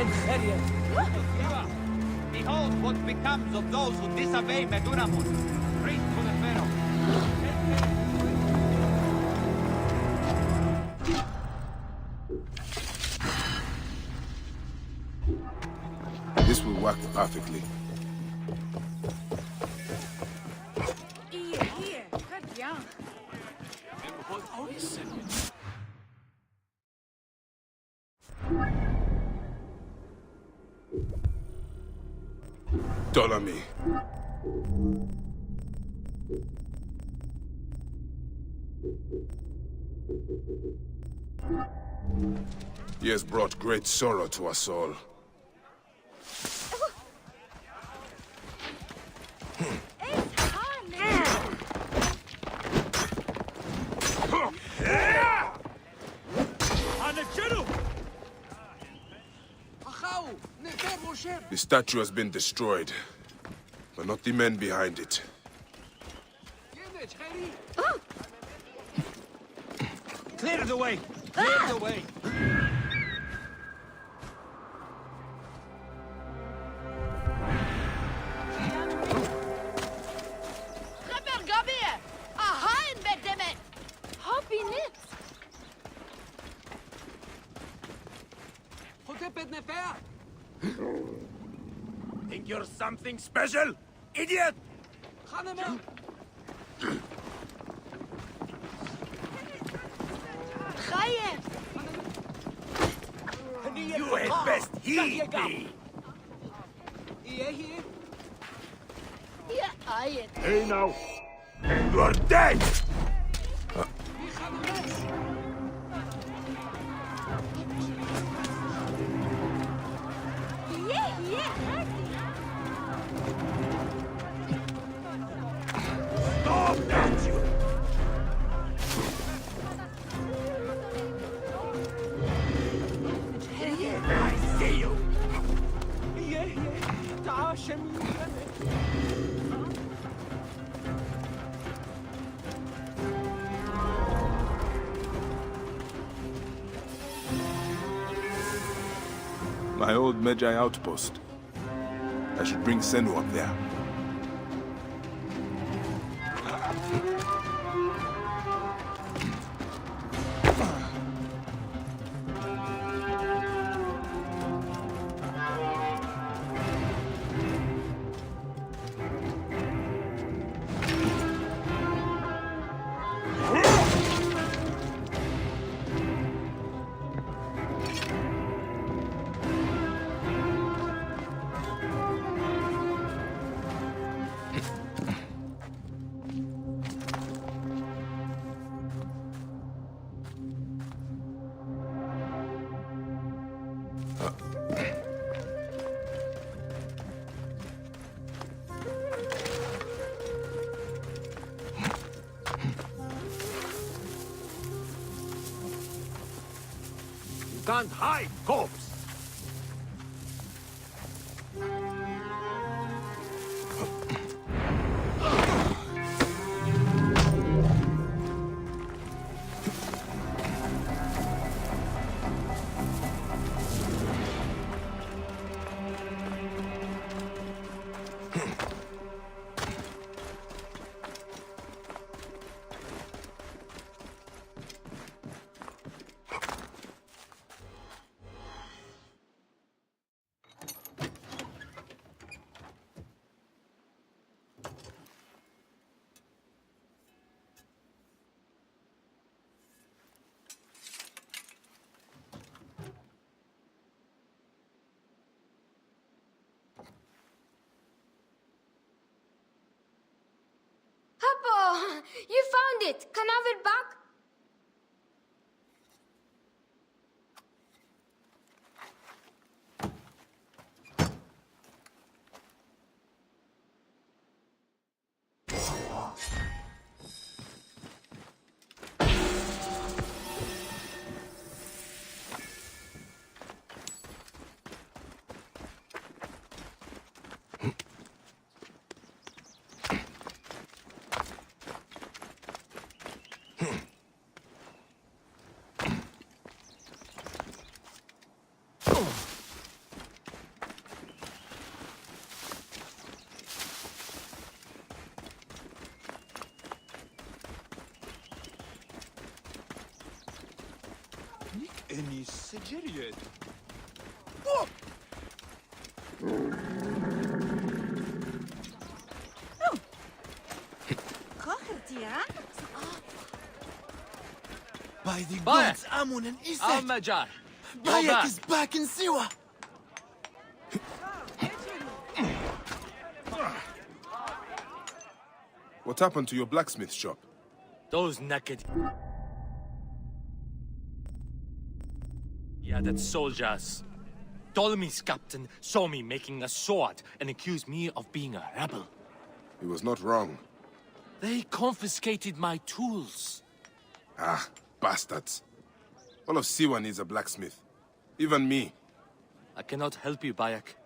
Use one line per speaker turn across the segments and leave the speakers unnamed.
Siwa, behold what becomes of those who disobey Medunamun, priest to the Pharaoh.
This will work perfectly. Ptolemy. He has brought great sorrow to us all. The statue has been destroyed, but not the men behind it.
Clear the way! Clear the way!
Think you're something special, idiot? You had best heed me. Hey now, and you're dead. Stop that, you! I see you!
My old Magi outpost. I should bring Senu up there.
Can't hide, corpse!
You found it! Can I have it back?
Any Sigiriad? By the gods, Amun and Iset!
Magi!
Bayek is back in Siwa!
What happened to your blacksmith shop?
Those naked... Yeah, that's soldiers. Ptolemy's captain saw me making a sword and accused me of being a rebel.
He was not wrong.
They confiscated my tools.
Ah, bastards. All of Siwa needs a blacksmith. Even me.
I cannot help you, Bayek.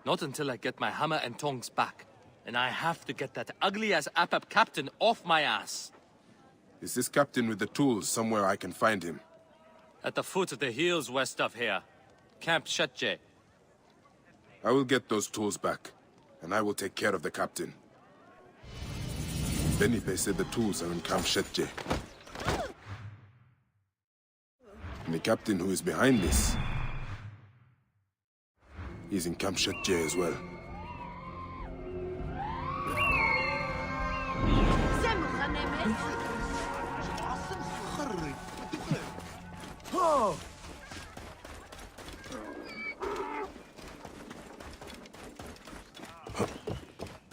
Not until I get my hammer and tongs back. And I have to get that ugly-ass Apap captain off my ass.
Is this captain with the tools somewhere I can find him?
At the foot of the hills west of here. Camp Shetje.
I will get those tools back, and I will take care of the captain. Benipe said the tools are in Camp Shetje. And the captain who is behind this, he's in Camp Shetje as well.
Oh!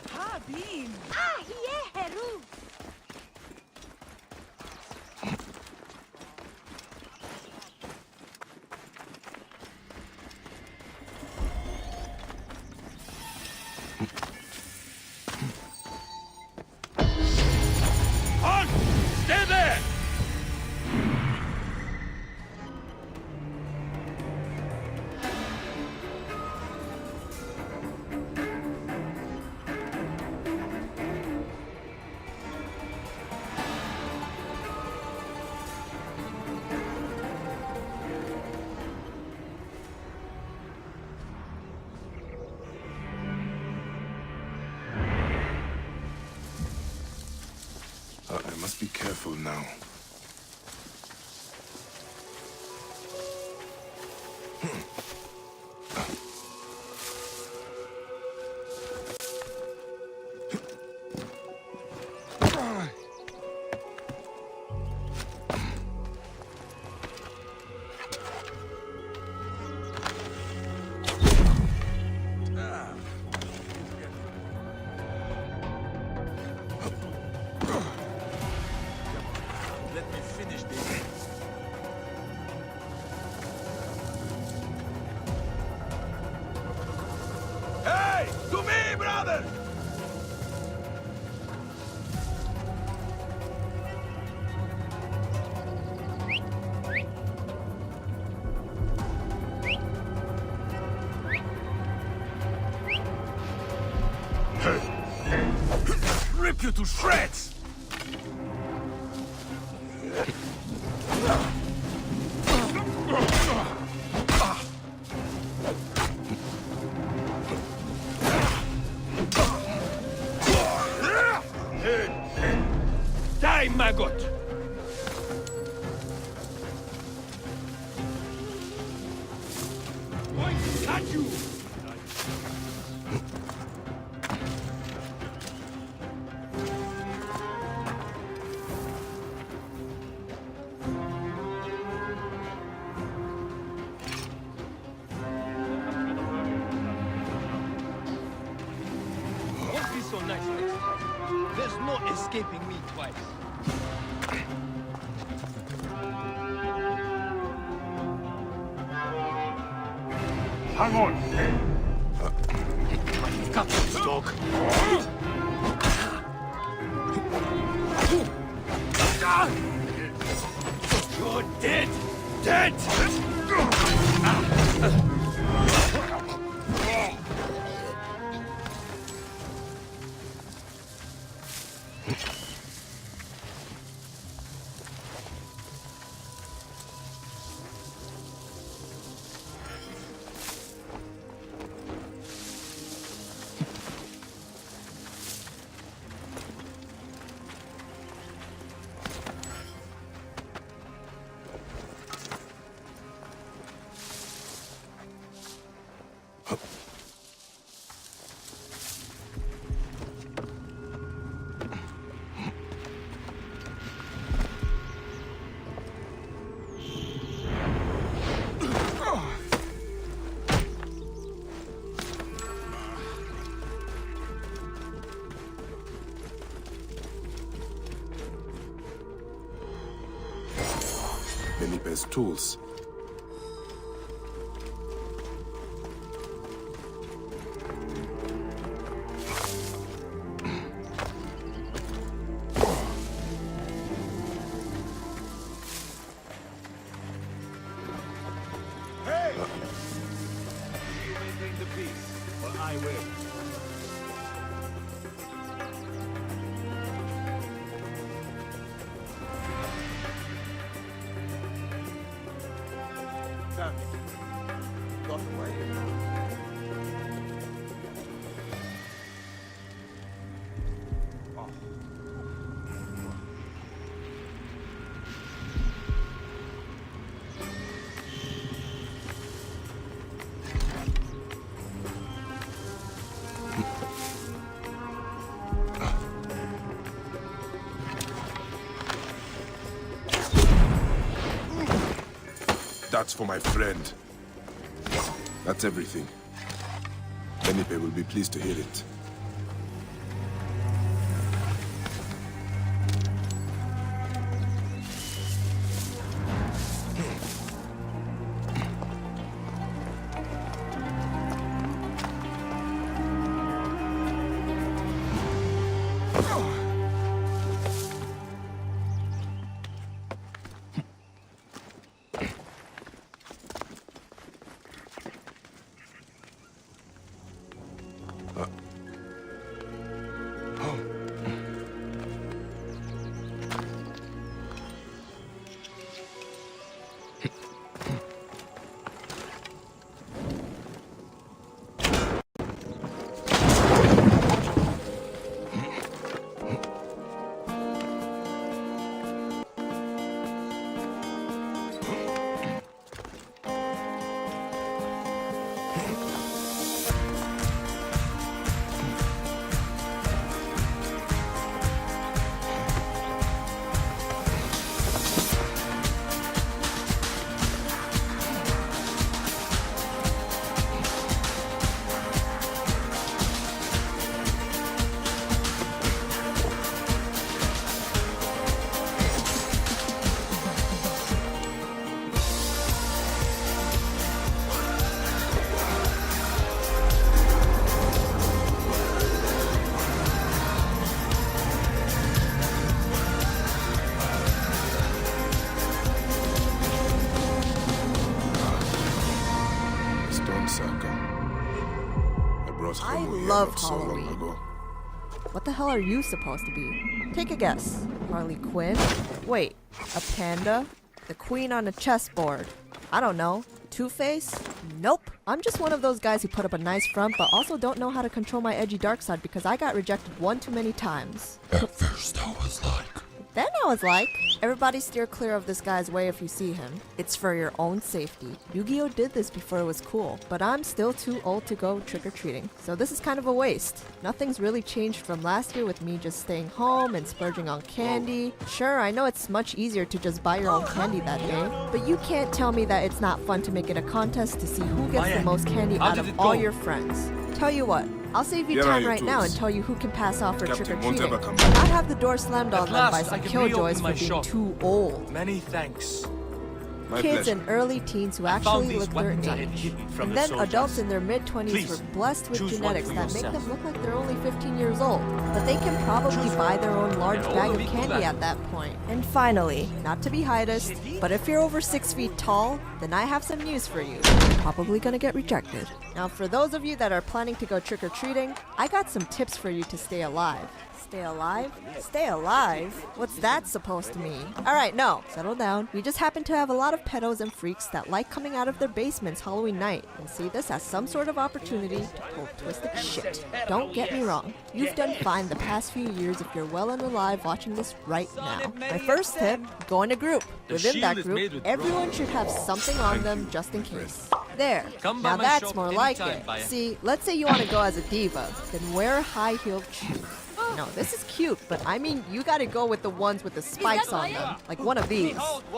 Habim!
Ah, yeah, Heru.
Halt! Stay there!
I must be careful now.
Let me finish this. Hey! To me, brother! Rip you to shreds! Die, maggot! Going to catch you! Won't be so nice next time. There's no escaping me twice.
Hang on!
Got this dog.
You're dead! Dead!
Felipe's tools.
Hey! You maintain the peace, or I will. Got away.
That's for my friend. That's everything. Felipe will be pleased to hear it.
I love Halloween. What the hell are you supposed to be? Take a guess. Harley Quinn? Wait, a panda? The queen on a chessboard? I don't know. Two-Face? Nope. I'm just one of those guys who put up a nice front but also don't know how to control my edgy dark side because I got rejected one too many times.
At first I was like...
Then I was like, everybody steer clear of this guy's way if you see him. It's for your own safety. Yu-Gi-Oh did this before it was cool, but I'm still too old to go trick-or-treating, so this is kind of a waste. Nothing's really changed from last year with me just staying home and splurging on candy. Sure, I know it's much easier to just buy your own candy that day, but you can't tell me that it's not fun to make it a contest to see who gets the most candy out of all your friends. Tell you what, I'll save you time right now and tell you who can pass off for trick-or-treating. I'd have the door slammed on them by some killjoys for being too old.
Many thanks.
Kids and early teens who actually look their age. And then adults in their mid-20s were blessed with genetics that make them look like they're only 15 years old. But they can probably buy their own large bag of candy at that point. And finally, not to be heightest, but if you're over 6 feet tall, then I have some news for you. You're probably gonna get rejected. Now for those of you that are planning to go trick-or-treating, I got some tips for you to stay alive. Stay alive? Stay alive? What's that supposed to mean? Alright, no. Settle down. We just happen to have a lot of pedos and freaks that like coming out of their basements Halloween night and see this as some sort of opportunity to pull twisted shit. Don't get me wrong. You've done fine the past few years if you're well and alive watching this right now. My first tip, go in a group. Within that group, everyone should have something on them just in case. There.
Come by
Now
my
that's
shop
more like
anytime,
it.
Bayek.
See, let's say you want to go as a diva, then wear high-heeled shoes. No, this is cute, but I mean, you gotta go with the ones with the spikes on them, like one of these.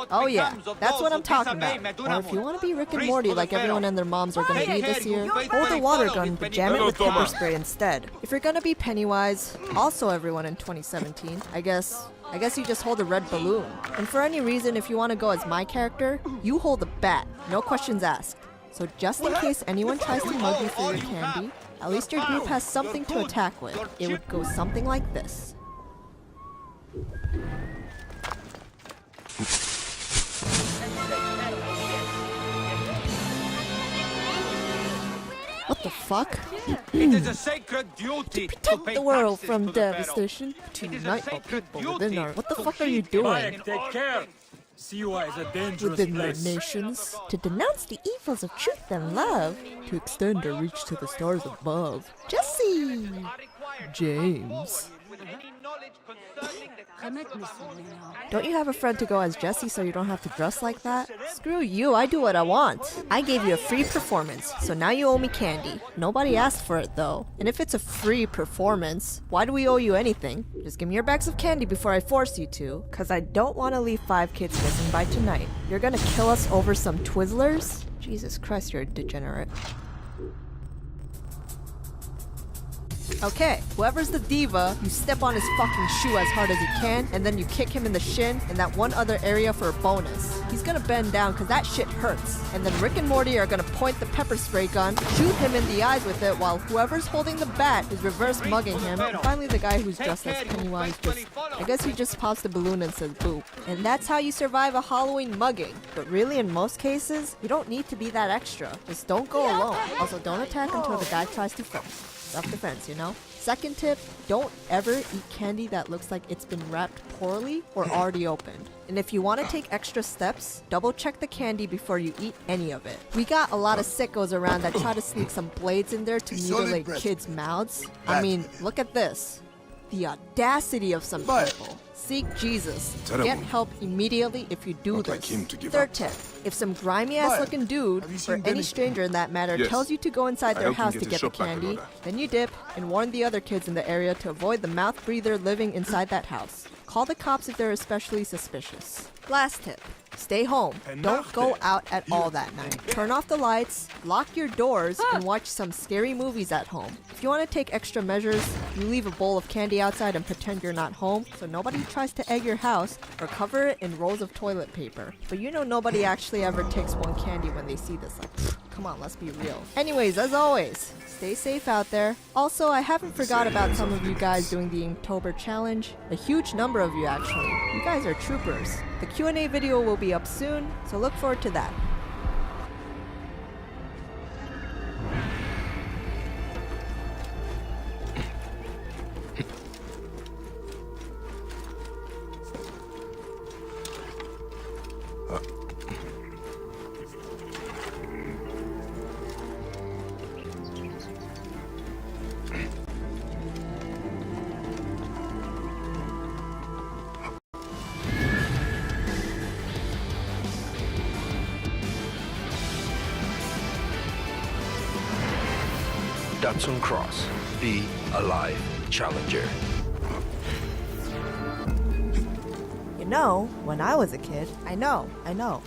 Oh yeah, that's what I'm talking about. Or if you want to be Rick and Morty like everyone and their moms are gonna be this year, hold a water gun but jam it with pepper spray instead. If you're gonna be Pennywise, also everyone in 2017, I guess you just hold a red balloon. And for any reason, if you want to go as my character, you hold a bat, no questions asked. So just in case anyone tries to mug you for your candy, at least your group has something to attack with. It would go something like this. What the fuck?
It is a sacred duty to
Protect
pay
the world
taxes
from
to the pharaoh.
devastation, to
It is a
unite all
sacred
people within
duty
our... What the
to
fuck are you
keep
doing?
Bayek
Take care. Siwa is a dangerous
Within their
place.
nations, to denounce the evils of truth and love, to extend our reach to the stars above. Jesse! James. Don't you have a friend to go as Jesse so you don't have to dress like that? Screw you, I do what I want. I gave you a free performance, so now you owe me candy. Nobody asked for it though. And if it's a free performance, why do we owe you anything? Just give me your bags of candy before I force you to, cause I don't want to leave 5 kids missing by tonight. You're gonna kill us over some Twizzlers? Jesus Christ, you're a degenerate. Okay, whoever's the diva, you step on his fucking shoe as hard as you can, and then you kick him in the shin and that one other area for a bonus. He's gonna bend down cause that shit hurts. And then Rick and Morty are gonna point the pepper spray gun, shoot him in the eyes with it while whoever's holding the bat is reverse mugging him. And finally the guy who's dressed as Pennywise I guess he just pops the balloon and says boo. And that's how you survive a Halloween mugging. But really in most cases, you don't need to be that extra. Just don't go alone. Also don't attack until the guy tries to first. Self-defense, you know? Second tip, don't ever eat candy that looks like it's been wrapped poorly or already opened. And if you want to take extra steps, double check the candy before you eat any of it. We got a lot of sickos around that try to sneak some blades in there to mutilate kids' mouths. I mean, look at this. The audacity of some people. Seek Jesus. Get help immediately if you do this. Third tip, if some grimy-ass looking dude, or any stranger in that matter, tells you to go inside their house to get the candy, then you dip and warn the other kids in the area to avoid the mouth breather living inside that house. Call the cops if they're especially suspicious. Last tip, stay home. Don't go out at all that night. Turn off the lights, lock your doors, and watch some scary movies at home. If you want to take extra measures, you leave a bowl of candy outside and pretend you're not home, so nobody tries to egg your house, or cover it in rolls of toilet paper. But you know nobody actually ever takes one candy when they see this, like, come on, let's be real. Anyways, as always, stay safe out there. Also, I haven't forgot about some of you guys doing the Inktober challenge. A huge number of you actually. You guys are troopers. The Q&A video will be up soon, so look forward to that.
Datsun Cross. Be alive, Challenger.
You know, when I was a kid, I know,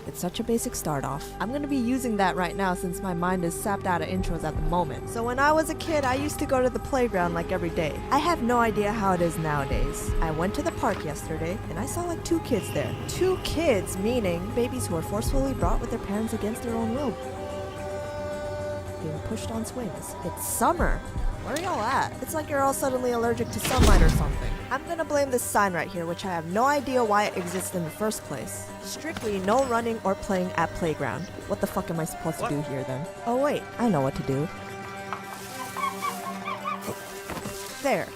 it's such a basic start off. I'm gonna be using that right now since my mind is sapped out of intros at the moment. So when I was a kid, I used to go to the playground like every day. I have no idea how it is nowadays. I went to the park yesterday and I saw like 2 kids there. 2 kids, meaning babies who were forcefully brought with their parents against their own will. Being pushed on swings. It's summer. Where are y'all at? It's like you're all suddenly allergic to sunlight or something. I'm gonna blame this sign right here, which I have no idea why it exists in the first place. Strictly no running or playing at playground. What the fuck am I supposed to do here then? Oh wait, I know what to do. There.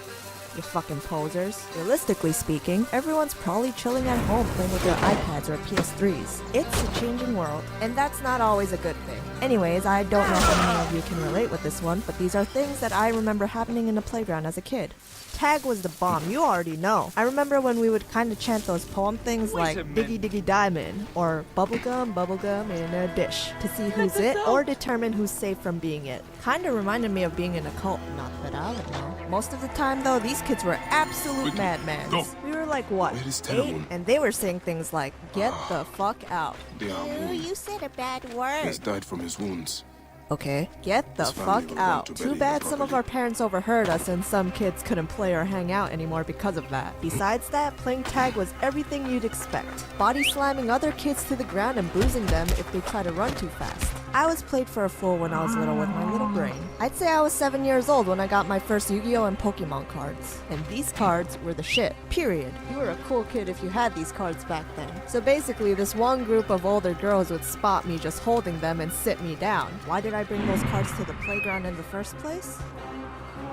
you fucking posers. Realistically speaking, everyone's probably chilling at home playing with their iPads or PS3s. It's a changing world, and that's not always a good thing. Anyways, I don't know if any of you can relate with this one, but these are things that I remember happening in the playground as a kid. Tag was the bomb, you already know. I remember when we would kind of chant those poem things like Diggy Diggy Diamond or bubblegum, bubblegum in a dish to see who's it or determine who's safe from being it. Kinda reminded me of being in a cult, not that I would know. Most of the time though, these kids were absolute madmans.
Go.
We were like what,
Where is
8?
Medunamun?
And they were saying things like, get the fuck out.
They are wounded.
You said a bad
He
word.
has died from his wounds.
Okay, get the
His family
fuck
were
out.
going to
Too
bury
bad
him
some of
properly.
our parents overheard us and some kids couldn't play or hang out anymore because of that. Besides that, playing tag was everything you'd expect. Body slamming other kids to the ground and bruising them if they try to run too fast. I was played for a fool when I was little with my little brain. I'd say I was 7 years old when I got my first Yu-Gi-Oh! And Pokemon cards. And these cards were the shit, period. You were a cool kid if you had these cards back then. So basically, this one group of older girls would spot me just holding them and sit me down. Why did I bring those cards to the playground in the first place?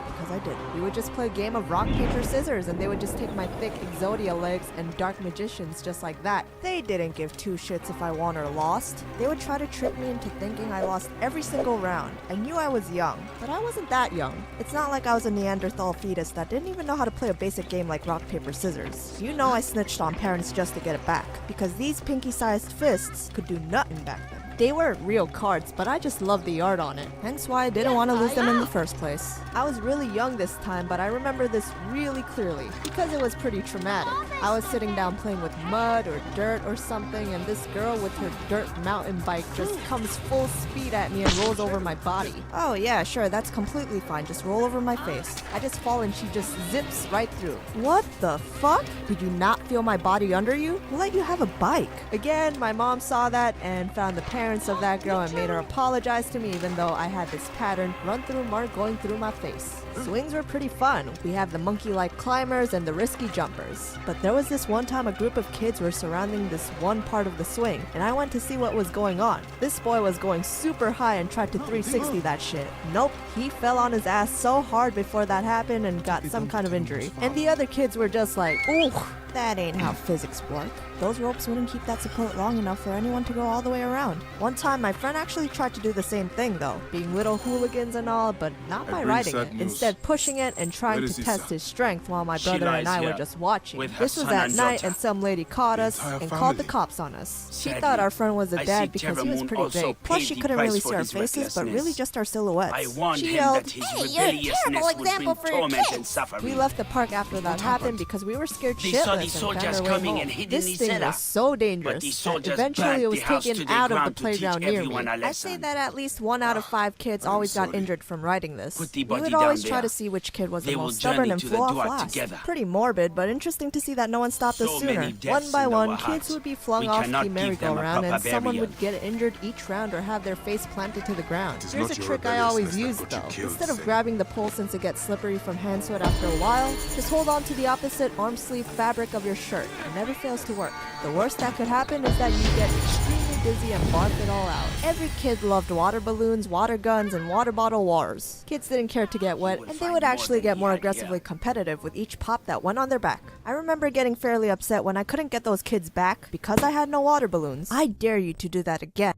Because I did. We would just play a game of rock, paper, scissors, and they would just take my thick Exodia legs and dark magicians just like that. They didn't give two shits if I won or lost. They would try to trick me into thinking I lost every single round. I knew I was young, but I wasn't that young. It's not like I was a Neanderthal fetus that didn't even know how to play a basic game like rock, paper, scissors. You know I snitched on parents just to get it back, because these pinky-sized fists could do nothing back then. They weren't real cards, but I just loved the art on it, hence why I didn't want to lose them in the first place. I was really young this time, but I remember this really clearly, because it was pretty traumatic. I was sitting down playing with mud or dirt or something, and this girl with her dirt mountain bike just comes full speed at me and rolls over my body. Oh yeah, sure, that's completely fine, just roll over my face. I just fall and she just zips right through. What the fuck? Did you not feel my body under you? Who let you have a bike? Again, my mom saw that and found the parents of that girl and made her apologize to me even though I had this pattern run through mark going through my face. Swings were pretty fun. We have the monkey-like climbers and the risky jumpers. But there was this one time a group of kids were surrounding this one part of the swing, and I went to see what was going on. This boy was going super high and tried to 360 that shit. Nope, he fell on his ass so hard before that happened and got some kind of injury. And the other kids were just like, ooh, that ain't how physics work. Those ropes wouldn't keep that support long enough for anyone to go all the way around. One time, my friend actually tried to do the same thing though, being little hooligans and all, but not by
bring
riding
sad
it.
news.
Instead, pushing it and trying
Where
to
is Issa?
test his strength while my
She
brother and
lies
I were
here
just watching.
with her
This was
son
at
and
night
daughter.
and some lady caught us
entire
and called the
family.
cops on us. She
Sadly,
thought our friend was a
I
dad
see
because he was
Terramoon
pretty
also
big. Plus, she
paid the
couldn't
price
really
for
see our
his
faces, but really
recklessness.
just our silhouettes.
I warned
She
him
yelled,
that his
"Hey, you're a terrible
rebelliousness would
example
bring
for your
torment
kids."
and suffering.
We left the park after that happened
happened?
because we were scared
They
shitless
saw the
and
soldiers
found our way
coming
home.
and hid in
This
the
thing
cellar.
was so
But
dangerous
the
that
soldiers
eventually
burnt
it was
the house
taken
to the
out of the
ground to teach
playground near me.
everyone a
I say
lesson.
that at least 1 out of 5 kids always got
sorry.
injured from riding this.
Put the
We
body
would
down
always try
there.
to see which kid was
They
the
will
most stubborn
journey
and
to the
flew off
door
last.
together.
Pretty morbid, but interesting to see that no one stopped us
So
sooner.
many deaths
One by
in
one,
our
kids
hearts.
would be flung
We
off
cannot
the
give them a
merry-go-round and
proper
someone
burial.
would get injured each round or have their face planted to the ground.
It is
Here's
not
a
your
trick I always
rebelliousness
use
that got
though.
you killed,
Instead of
Sam.
grabbing the pole since it gets slippery from hand sweat after a while, just hold on to the opposite arm sleeve fabric of your shirt. It never fails to work. The worst that could happen is that you get extremely dizzy and barf it all out. Every kid loved water balloons, water guns, and water bottle wars. Kids didn't care to get wet,
will
and they
find
would
more
actually
than
get
he
more
had
aggressively
here.
competitive with each pop that went on their back. I remember getting fairly upset when I couldn't get those kids back because I had no water balloons. I dare you to do that again.